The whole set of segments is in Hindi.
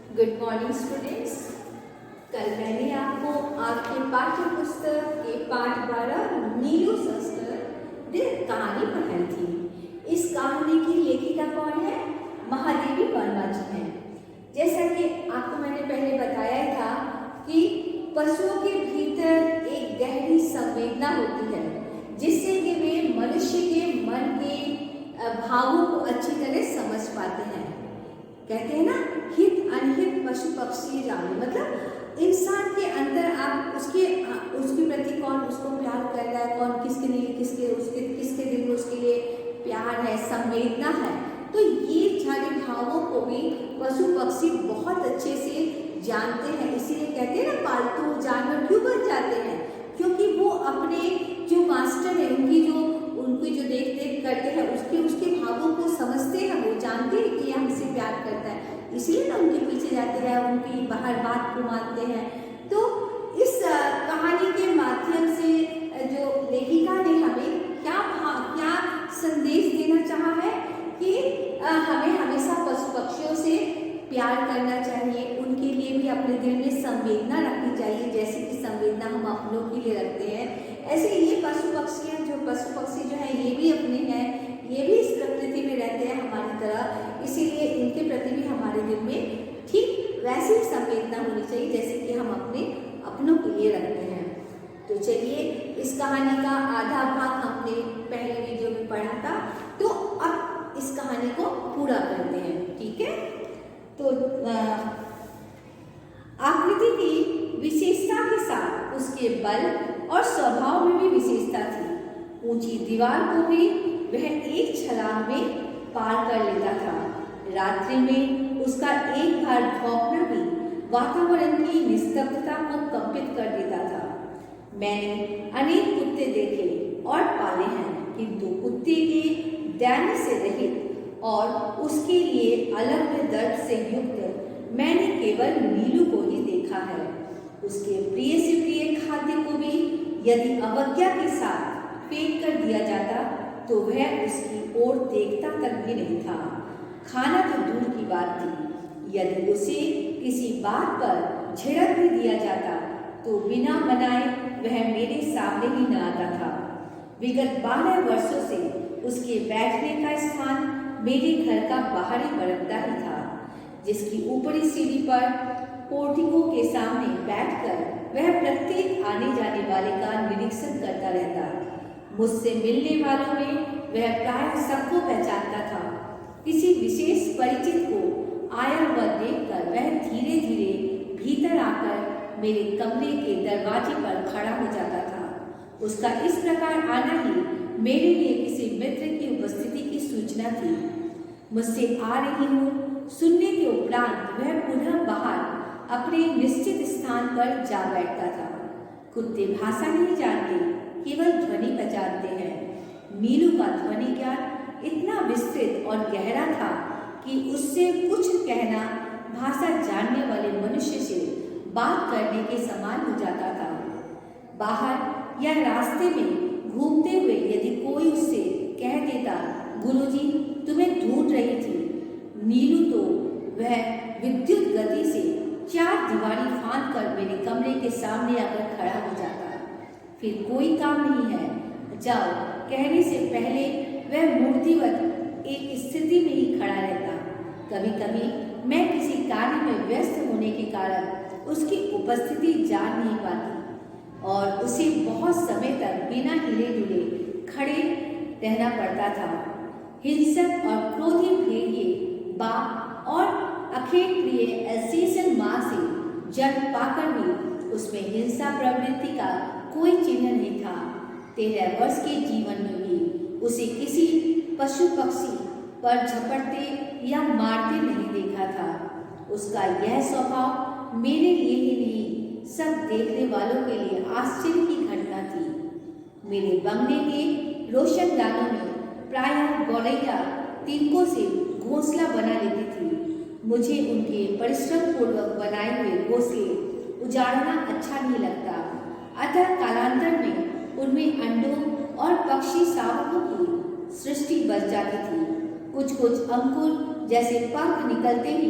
Good morning students. कल मैंने आपको आपके पाठ्य पुस्तक के पाठ 12 नीलू संस्कृत कहानी पढ़ाई थी। इस कहानी की लेखिका कौन है? महादेवी वर्मा जी हैं। जैसा कि आपको मैंने पहले बताया था कि पशुओं के भीतर एक गहरी संवेदना होती है जिससे कि वे मनुष्य के मन के भावों को अच्छी तरह समझ पाते हैं। कहते हैं ना, हित अनहित पशु पक्षी जाने, मतलब इंसान के अंदर आप उसके प्रति कौन उसको प्यार कर रहा है, कौन किसके लिए किसके दिल में उसके लिए प्यार है, संवेदना है। तो ये सारे भावों को भी पशु पक्षी बहुत अच्छे से जानते हैं। इसीलिए कहते हैं ना, पालतू जानवर क्यों बन जाते हैं? क्योंकि वो अपने जो मास्टर है उनकी जो देख रेख करते हैं उसके भावों को समझते हैं। वो जानते हैं कि ये हमसे प्यार करता है, इसलिए ना उनके पीछे जाते हैं, उनकी हर बात को मानते हैं। तो इस कहानी के माध्यम से जो लेखिका ने हमें क्या संदेश देना चाहा है कि हमें हमेशा पशु पक्षियों से प्यार करना चाहिए, उनके लिए भी अपने दिल में संवेदना रखनी चाहिए। जैसे कि संवेदना हम अपनों के लिए रखते हैं, ऐसे ये पशु पक्षी जो है ये भी अपने हैं, ये भी इस प्रकृति में रहते हैं हमारी तरह। इसीलिए इनके प्रति भी हमारे दिल में ठीक वैसी संवेदना होनी चाहिए जैसे कि हम अपनों के लिए रखते हैं। तो चलिए, इस कहानी का आधा भाग हमने पहले वीडियो में पढ़ा था, तो अब इस कहानी को पूरा करते हैं। ठीक है, तो आकृति की विशेषता के साथ उसके बल और स्वभाव में भी विशेषता थी। ऊंची दीवार को भी वह एक छलांग में पार कर लेता था। रात्रि में उसका एक बार भौंकना भी वातावरण की निस्तब्धता को कंपित कर देता था। मैंने अनेक कुत्ते देखे और पाले हैं, किंतु कुत्ते के दैन्य से रहित और उसके लिए अलग दर्द से युक्त मैंने केवल नीलू को ही देखा है। उसके प्रिय से प्रिय खाद्य को भी यदि अवज्ञा के साथ फेंक कर दिया जाता तो वह उसकी ओर देखता तक भी नहीं था। खाना तो दूर की बात थी, यदि उसे किसी बात पर झिड़क भी दिया जाता तो बिना मनाए वह मेरे सामने ही न आता था। विगत 12 वर्षों से उसके बैठने का स्थान मेरे घर का बाहरी बरामदा ही था, जिसकी ऊपरी सीढ़ी पर पोर्टिको के सामने बैठकर वह प्रत्येक आने जाने वाले का निरीक्षण करता रहता। मुझसे मिलने वालों में वह प्राय सबको पहचानता था। किसी विशेष परिचित को आया हुआ देखकर वह धीरे धीरे भीतर आकर मेरे कमरे के दरवाजे पर खड़ा हो जाता था। उसका इस प्रकार आना ही मेरे लिए किसी मित्र की उपस्थिति की सूचना थी। मुझसे आ रही हूँ सुनने के उपरांत वह पुनः बाहर अपने निश्चित स्थान पर जा बैठता था। कुत्ते भाषा नहीं जानते, केवल ध्वनि पहचानते हैं। नीलू का ध्वनि ज्ञान इतना विस्तृत और गहरा था कि उससे कुछ कहना भाषा जानने वाले मनुष्य से बात करने के समान हो जाता था। बाहर या रास्ते में घूमते हुए यदि कोई उससे कह देता, गुरुजी तुम्हें ढूंढ रही थी, नीलू तो वह विद्युत गति से 4 दीवारी फांद कर मेरे कमरे के सामने आकर खड़ा हो जाता। फिर कोई काम नहीं है, जाओ कहने से पहले वह मूर्तिवत एक स्थिति में ही खड़ा रहता। कभी कभी मैं किसी कार्य में व्यस्त होने के कारण उसकी उपस्थिति जान नहीं पाती और उसे बहुत समय तक बिना हिले डुले खड़े रहना पड़ता था। हिंसक और क्रोधी भेड़िए बाप और अखेट प्रिय एल्सेशियन मां से जन्म पाकर भी उसमें हिंसा प्रवृत्ति का कोई चिन्ह नहीं था। 13 वर्ष के जीवन में भी उसे किसी पशु पक्षी पर झपटते या मारते नहीं देखा था। उसका यह स्वभाव मेरे लिए ही नहीं, सब देखने वालों के लिए आश्चर्य की घटना थी। मेरे बंगले के रोशनदानों में प्रायः गौरैया तिनकों से घोंसला बना लेती थी। मुझे उनके परिश्रम पूर्वक बनाए हुए घोंसले उजाड़ना अच्छा नहीं लगता, अतः कालांतर में उनमें अंडों और पक्षी शावकों की सृष्टि बच जाती थी। कुछ अंकुर जैसे पंख निकलते ही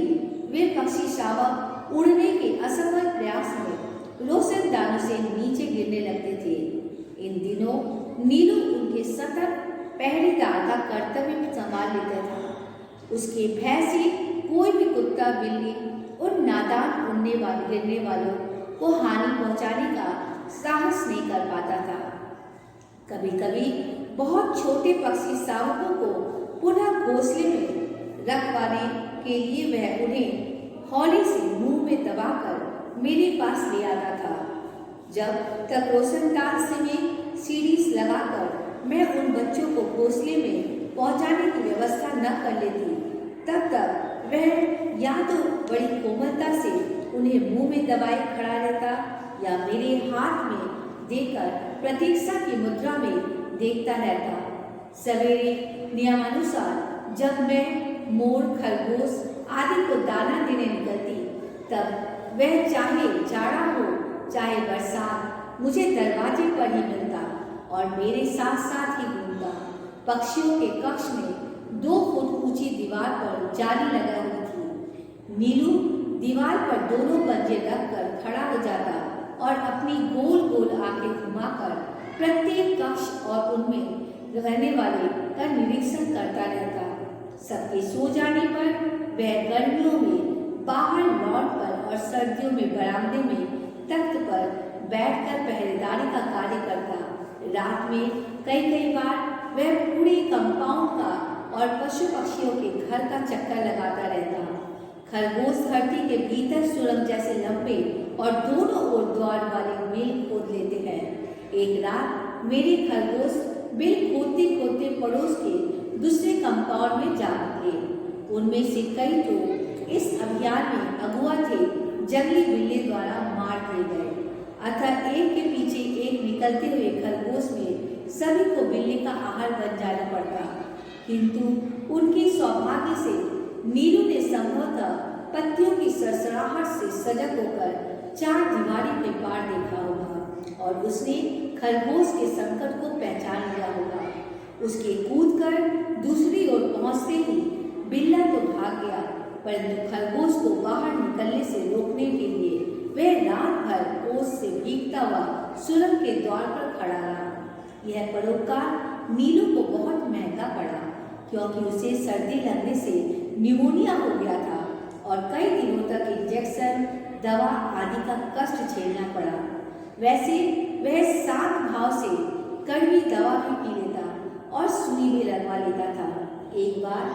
वे पक्षी शावक उड़ने के असफल प्रयास में रोशनदानों से नीचे गिरने लगते थे। इन दिनों नीलू उनके सतत पहरेदार का कर्तव्य संभाल लेता था। उसके भय से कोई भी कुत्ता बिल्ली उन नादान गिरने वालों को हानि पहुंचाने का साहस नहीं कर पाता था। कभी कभी बहुत छोटे पक्षी शावकों को पुनः घोंसले में रखवाने के लिए वह उन्हें हौले से मुंह में दबाकर मेरे पास ले आता था। जब तक रोशनदान से में सीढ़ी लगाकर मैं उन बच्चों को घोंसले में पहुंचाने की व्यवस्था न कर लेती, तब तक वह या तो बड़ी कोमलता से उन्हें मुंह में दबाए खड़ा रहता या मेरे हाथ में देकर प्रतीक्षा की मुद्रा में देखता रहता। सवेरे नियमानुसार जब मैं मोर, खरगोश आदि को दाना देने निकलती, तब वह चाहे जाड़ा हो चाहे बरसात मुझे दरवाजे पर ही मिलता और मेरे साथ साथ ही घूमता। पक्षियों के कक्ष में 2 फुट ऊंची दीवार पर जाली लगा हुई थी। नीलू दीवार पर दोनों पंजे रखकर खड़ा हो जाता और अपनी गोल गोल आंखें घुमाकर प्रत्येक कक्ष और उनमें रहने वाले का निरीक्षण करता रहता। सबके सो जाने पर वह गर्मियों में बाहर लॉन पर और सर्दियों में बरामदे में तख्त पर बैठकर पहरेदारी का कार्य करता। रात में कई बार वह पूरे कंपाउंड का और पशु पक्षियों के घर का चक्कर लगाता रहता। खरगोश धरती के भीतर सुरंग जैसे लंबे और दोनों ओर द्वार वाले बिल खोद लेते हैं। एक रात मेरे खरगोश बिल खोदते खोदते पड़ोस के दूसरे कंपाउंड में जा निकले। उनमें से कई तो इस अभियान में अगुआ थे, जंगली बिल्ली द्वारा मार दिए गए। अतः एक के पीछे एक निकलते हुए खरगोश में सभी को बिल्ली का आहार बन जाना पड़ता। किंतु उनके सौभाग्य से नीलू ने संभवतः पत्तियों की सरसराहट से सजग होकर 4 दीवारी के पार देखा होगा और उसने खरगोश के संकट को पहचान लिया होगा। उसके कूदकर दूसरी ओर पहुंचते ही बिल्ला तो भाग गया, परंतु खरगोश को बाहर निकलने से रोकने के लिए वह रात भर ओस से भीगता हुआ सुरंग के द्वार पर खड़ा रहा। यह परोपकार नीलू को बहुत महंगा पड़ा, क्योंकि उसे सर्दी लगने से निमोनिया हो गया था और कई दिनों तक इंजेक्शन, दवा आदि का कष्ट झेलना पड़ा। वैसे वह सात भाव से कड़वी दवा भी पी लेता और सुई भी लगवा लेता था। एक बार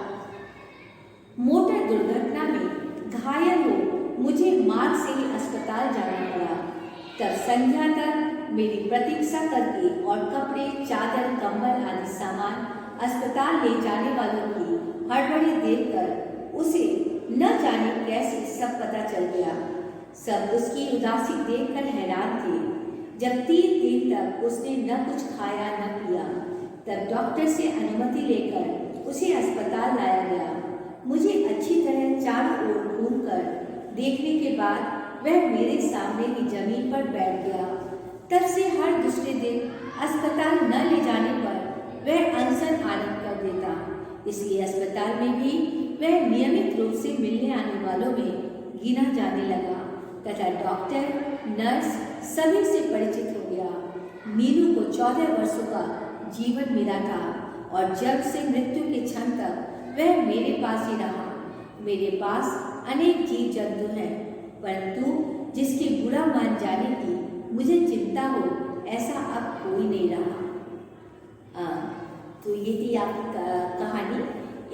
मोटर दुर्घटना में घायल हो मुझे मार्ग से ही अस्पताल जाना पड़ा। तब संध्या तक मेरी प्रतीक्षा करके और कपड़े, चादर, कंबल आदि सामान अस्पताल ले जाने वालों की हड़बड़ी देखकर उसे न जाने कैसे सब पता चल गया। सब उसकी उदासी देखकर हैरान थे। जब 3 दिन तक उसने न कुछ खाया न पिया, तब डॉक्टर से अनुमति लेकर उसे अस्पताल लाया गया। मुझे अच्छी तरह चारों ओर घूमकर देखने के बाद वह मेरे सामने ही जमीन पर बैठ गया। तब से हर दूसरे दिन अस्पताल न ले जाने पर वह अनशन आरंभ कर देता। इसलिए अस्पताल में भी वह नियमित रूप से मिलने आने वालों में गिना जाने लगा तथा डॉक्टर, नर्स सभी से परिचित हो गया। नीलू को 14 वर्षों का जीवन मिला था और जब से मृत्यु के क्षण तक वह मेरे पास ही रहा। मेरे पास अनेक जीव जंतु हैं, परंतु जिसके बुरा मान जाने की मुझे चिंता हो ऐसा अब कोई नहीं रहा। तो ये थी आपकी कहानी।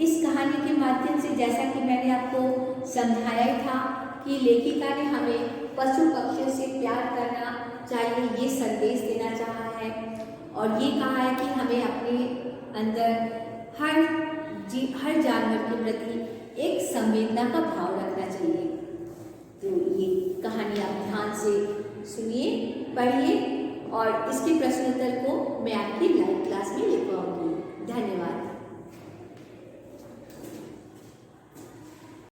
इस कहानी के माध्यम से जैसा कि मैंने आपको समझाया ही था कि लेखिका ने हमें पशु पक्षियों से प्यार करना चाहिए, ये संदेश देना चाहा है और ये कहा है कि हमें अपने अंदर हर जानवर के प्रति एक संवेदना का भाव रखना चाहिए। तो ये कहानी आप ध्यान से सुनिए, पढ़िए और इसके प्रश्नोत्तर को मैं आपकी लाइव क्लास में ले पाऊंगी। धन्यवाद।